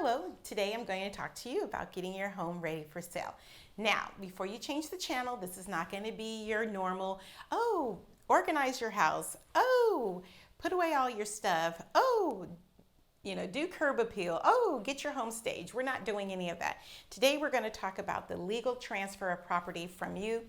Hello, today I'm going to talk to you about getting your home ready for sale. Now, before you change the channel, this is not going to be your normal, organize your house, put away all your stuff, do curb appeal, get your home staged. We're not doing any of that. Today we're going to talk about the legal transfer of property from you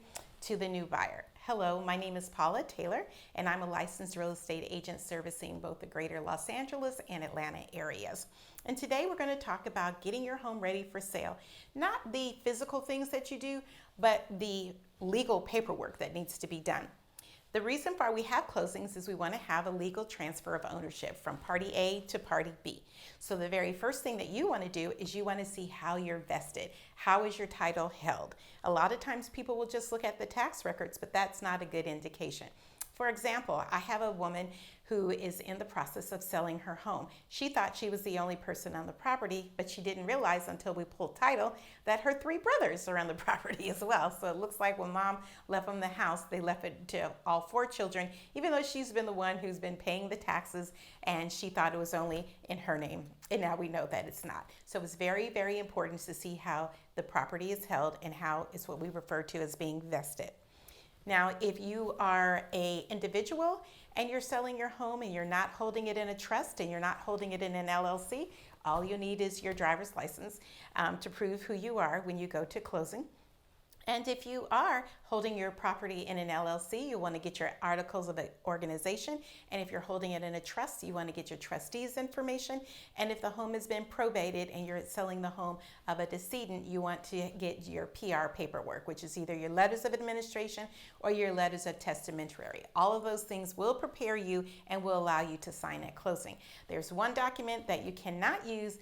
to the new buyer. Hello, my name is Paula Taylor, and I'm a licensed real estate agent servicing both the greater Los Angeles and Atlanta areas. And today we're going to talk about getting your home ready for sale. Not the physical things that you do, but the legal paperwork that needs to be done. The reason why we have closings is we want to have a legal transfer of ownership from party A to party B. So the very first thing that you want to do is you want to see how you're vested. How is your title held? A lot of times people will just look at the tax records, but that's not a good indication. For example, I have a woman who is in the process of selling her home. She thought she was the only person on the property, but she didn't realize until we pulled title that her 3 brothers are on the property as well. So it looks like when mom left them the house, they left it to all 4 children, even though she's been the one who's been paying the taxes and she thought it was only in her name. And now we know that it's not. So it's very, very important to see how the property is held and how it's what we refer to as being vested. Now, if you are an individual and you're selling your home and you're not holding it in a trust and you're not holding it in an LLC, all you need is your driver's license to prove who you are when you go to closing. And if you are holding your property in an LLC, you want to get your articles of organization. And if you're holding it in a trust, you want to get your trustees' information. And if the home has been probated and you're selling the home of a decedent, you want to get your PR paperwork, which is either your letters of administration or your letters of testamentary. All of those things will prepare you and will allow you to sign at closing. There's one document that you cannot use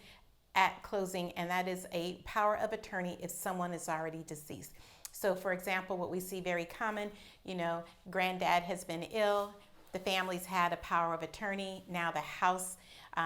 at closing, and that is a power of attorney if someone is already deceased. So for example, what we see very common, granddad has been ill, the family's had a power of attorney, now the house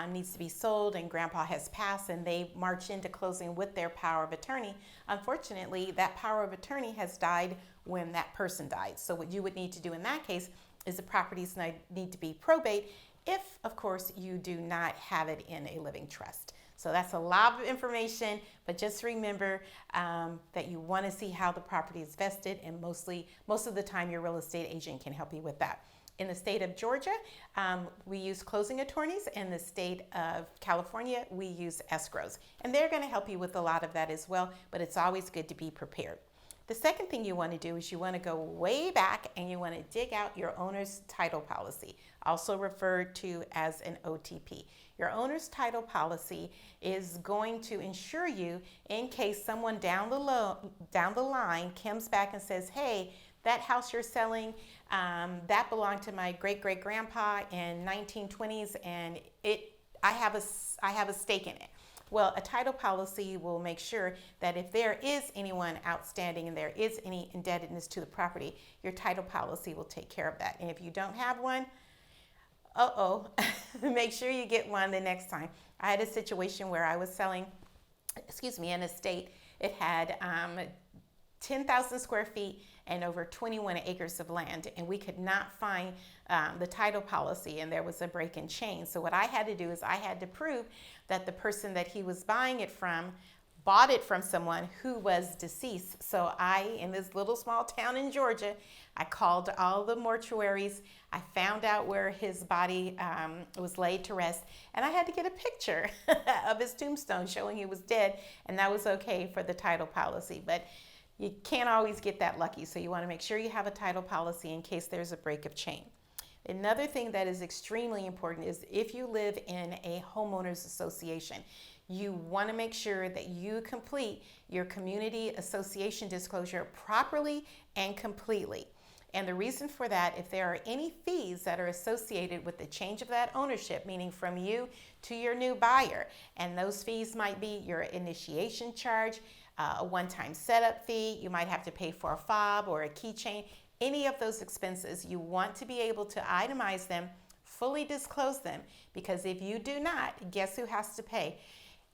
needs to be sold and grandpa has passed and they march into closing with their power of attorney. Unfortunately, that power of attorney has died when that person died. So what you would need to do in that case is the properties need to be probate if, of course, you do not have it in a living trust. So that's a lot of information, but just remember that you want to see how the property is vested, and most of the time your real estate agent can help you with that. In the state of Georgia, we use closing attorneys. In the state of California, we use escrows, and they're going to help you with a lot of that as well, but it's always good to be prepared. The second thing you want to do is you want to go way back and you want to dig out your owner's title policy, also referred to as an OTP. Your owner's title policy is going to ensure you in case someone down the line comes back and says, hey, that house you're selling, that belonged to my great-great-grandpa in 1920s and I have a stake in it. Well, a title policy will make sure that if there is anyone outstanding and there is any indebtedness to the property, your title policy will take care of that. And if you don't have one, make sure you get one the next time. I had a situation where I was selling, an estate. It had 10,000 square feet and over 21 acres of land, and we could not find the title policy, and there was a break in chain. So what I had to do is I had to prove that the person that he was buying it from bought it from someone who was deceased. So in this little small town in Georgia, I called all the mortuaries. I found out where his body was laid to rest, and I had to get a picture of his tombstone showing he was dead, and that was okay for the title policy. But you can't always get that lucky, so you want to make sure you have a title policy in case there's a break of chain. Another thing that is extremely important is if you live in a homeowners association, you want to make sure that you complete your community association disclosure properly and completely. And the reason for that, if there are any fees that are associated with the change of that ownership, meaning from you to your new buyer, and those fees might be your initiation charge, a one-time setup fee, you might have to pay for a fob or a keychain, any of those expenses, you want to be able to itemize them, fully disclose them, because if you do not, guess who has to pay?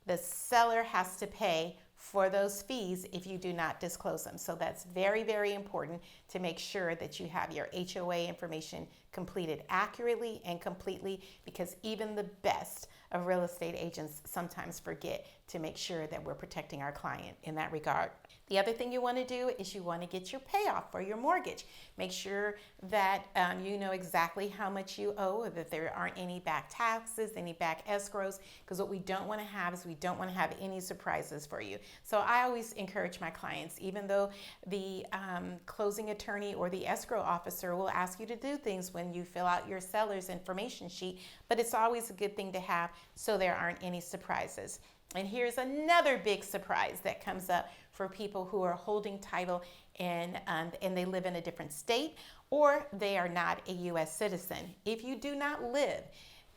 The seller has to pay for those fees if you do not disclose them. So that's very, very important to make sure that you have your HOA information completed accurately and completely, because even the best of real estate agents sometimes forget to make sure that we're protecting our client in that regard. The other thing you want to do is you want to get your payoff for your mortgage. Make sure that you know exactly how much you owe, or that there aren't any back taxes, any back escrows, because what we don't want to have is we don't want to have any surprises for you. So I always encourage my clients, even though the closing attorney or the escrow officer will ask you to do things when you fill out your seller's information sheet, but it's always a good thing to have so there aren't any surprises. And here's another big surprise that comes up for people who are holding title and they live in a different state, or they are not a U.S. citizen. If you do not live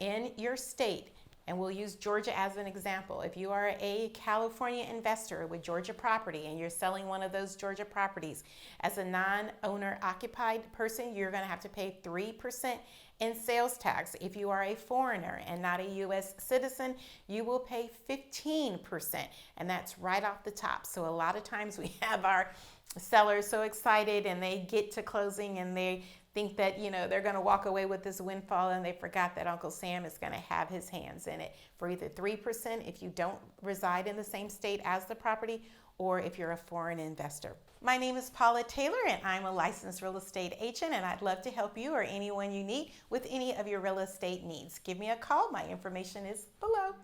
in your state, and we'll use Georgia as an example. If you are a California investor with Georgia property and you're selling one of those Georgia properties as a non-owner occupied person, you're going to have to pay 3% in sales tax. If you are a foreigner and not a U.S. citizen, you will pay 15%, and that's right off the top. So a lot of times we have our sellers so excited and they get to closing and they think that, you know, they're going to walk away with this windfall, and they forgot that Uncle Sam is going to have his hands in it for either 3% if you don't reside in the same state as the property, or if you're a foreign investor. My name is Paula Taylor, and I'm a licensed real estate agent, and I'd love to help you or anyone you need with any of your real estate needs. Give me a call. My information is below.